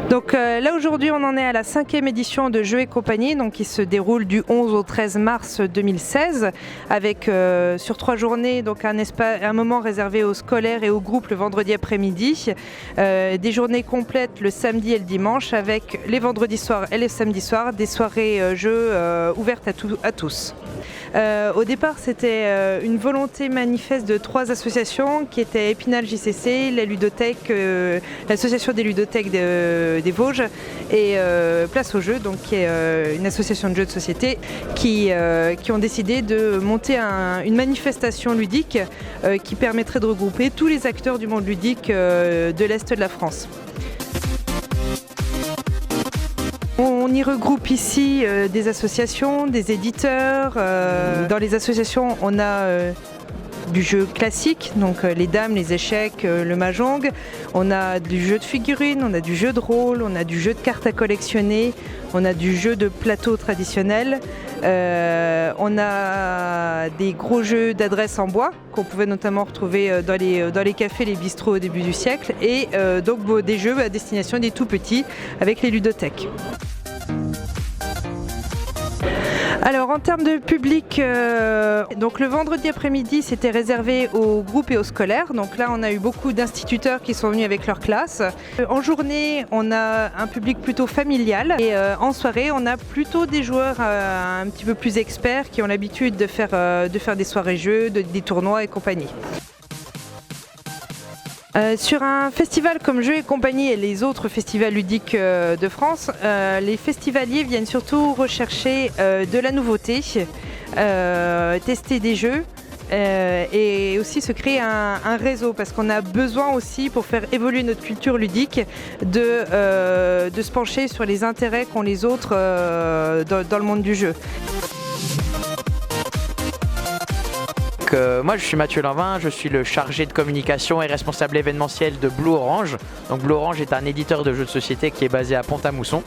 Donc là aujourd'hui on en est à la 5e édition de Jeux et compagnie, donc qui se déroule du 11 au 13 mars 2016 avec sur 3 journées donc un moment réservé aux scolaires et aux groupes le vendredi après-midi, des journées complètes le samedi et le dimanche avec les vendredis soirs et les samedis soirs des soirées jeux ouvertes à tous. Au départ, c'était une volonté manifeste de 3 associations qui étaient Épinal JCC, la Ludothèque, l'association des ludothèques des Vosges et Place aux Jeux, donc qui est une association de jeux de société qui ont décidé de monter une manifestation ludique qui permettrait de regrouper tous les acteurs du monde ludique de l'Est de la France. On y regroupe ici des associations, des éditeurs. Dans les associations, on a du jeu classique, donc les dames, les échecs, le mahjong. On a du jeu de figurines, on a du jeu de rôle, on a du jeu de cartes à collectionner, on a du jeu de plateau traditionnel. On a des gros jeux d'adresse en bois qu'on pouvait notamment retrouver dans les cafés, les bistrots au début du siècle et donc des jeux à destination des tout petits avec les ludothèques. Alors en termes de public, donc le vendredi après-midi c'était réservé aux groupes et aux scolaires, donc là on a eu beaucoup d'instituteurs qui sont venus avec leur classe. En journée on a un public plutôt familial et en soirée on a plutôt des joueurs un petit peu plus experts qui ont l'habitude de faire des soirées jeux, des tournois et compagnie. Sur un festival comme Jeux et compagnie et les autres festivals ludiques de France, les festivaliers viennent surtout rechercher de la nouveauté, tester des jeux et aussi se créer un réseau parce qu'on a besoin aussi pour faire évoluer notre culture ludique de se pencher sur les intérêts qu'ont les autres dans le monde du jeu. Moi je suis Mathieu Lanvin, je suis le chargé de communication et responsable événementiel de Blue Orange. Donc Blue Orange est un éditeur de jeux de société qui est basé à Pont-à-Mousson.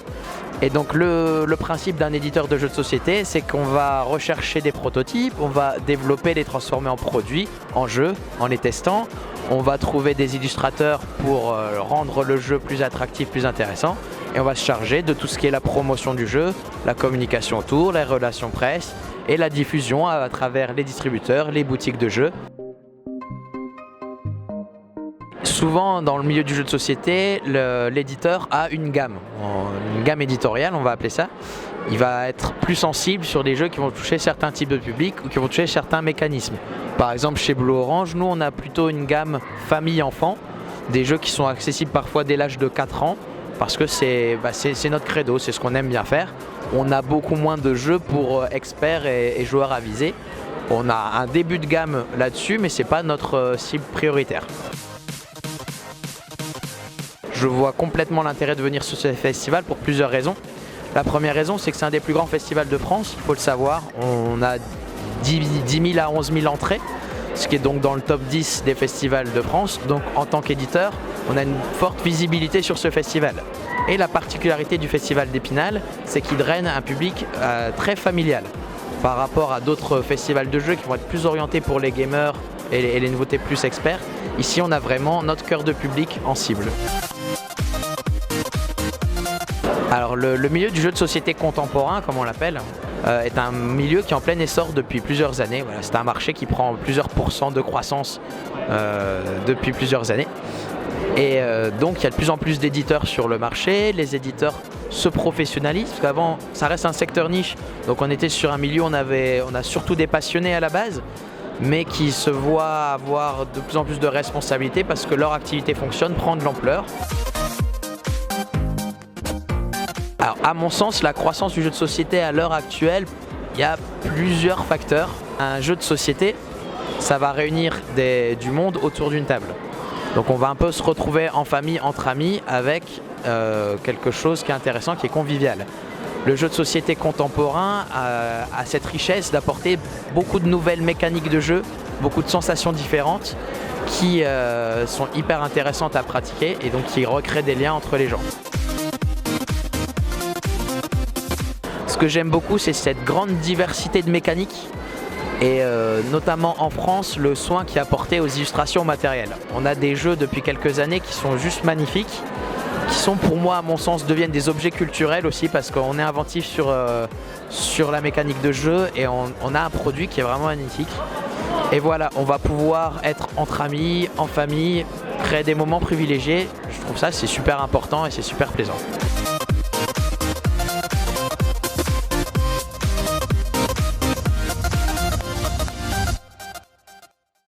Et donc le principe d'un éditeur de jeux de société, c'est qu'on va rechercher des prototypes, on va développer, les transformer en produits, en jeux, en les testant. On va trouver des illustrateurs pour rendre le jeu plus attractif, plus intéressant. Et on va se charger de tout ce qui est la promotion du jeu, la communication autour, les relations presse et la diffusion à travers les distributeurs, les boutiques de jeux. Souvent dans le milieu du jeu de société, l'éditeur a une gamme éditoriale, on va appeler ça. Il va être plus sensible sur des jeux qui vont toucher certains types de publics ou qui vont toucher certains mécanismes. Par exemple chez Blue Orange, nous on a plutôt une gamme famille-enfant, des jeux qui sont accessibles parfois dès l'âge de 4 ans parce que c'est notre credo, c'est ce qu'on aime bien faire. On a beaucoup moins de jeux pour experts et joueurs avisés. On a un début de gamme là-dessus, mais ce n'est pas notre cible prioritaire. Je vois complètement l'intérêt de venir sur ce festival pour plusieurs raisons. La première raison, c'est que c'est un des plus grands festivals de France, il faut le savoir. On a 10 000 à 11 000 entrées, ce qui est donc dans le top 10 des festivals de France. Donc en tant qu'éditeur, on a une forte visibilité sur ce festival. Et la particularité du festival d'Épinal, c'est qu'il draine un public très familial par rapport à d'autres festivals de jeux qui vont être plus orientés pour les gamers et les nouveautés plus experts. Ici, on a vraiment notre cœur de public en cible. Alors le milieu du jeu de société contemporain, comme on l'appelle, est un milieu qui est en plein essor depuis plusieurs années. Voilà, c'est un marché qui prend plusieurs pourcents de croissance depuis plusieurs années. Et donc il y a de plus en plus d'éditeurs sur le marché, les éditeurs se professionnalisent, parce qu'avant ça reste un secteur niche, donc on était sur un milieu, on a surtout des passionnés à la base, mais qui se voient avoir de plus en plus de responsabilités parce que leur activité fonctionne, prend de l'ampleur. Alors à mon sens, la croissance du jeu de société à l'heure actuelle, il y a plusieurs facteurs. Un jeu de société, ça va réunir du monde autour d'une table. Donc on va un peu se retrouver en famille, entre amis, avec quelque chose qui est intéressant, qui est convivial. Le jeu de société contemporain a cette richesse d'apporter beaucoup de nouvelles mécaniques de jeu, beaucoup de sensations différentes qui sont hyper intéressantes à pratiquer et donc qui recréent des liens entre les gens. que j'aime beaucoup, c'est cette grande diversité de mécaniques et notamment en France, le soin qui est apporté aux illustrations matérielles. On a des jeux depuis quelques années qui sont juste magnifiques, qui sont pour moi, à mon sens, deviennent des objets culturels aussi parce qu'on est inventif sur la mécanique de jeu et on a un produit qui est vraiment magnifique. Et voilà, on va pouvoir être entre amis, en famille, créer des moments privilégiés. Je trouve ça c'est super important et c'est super plaisant.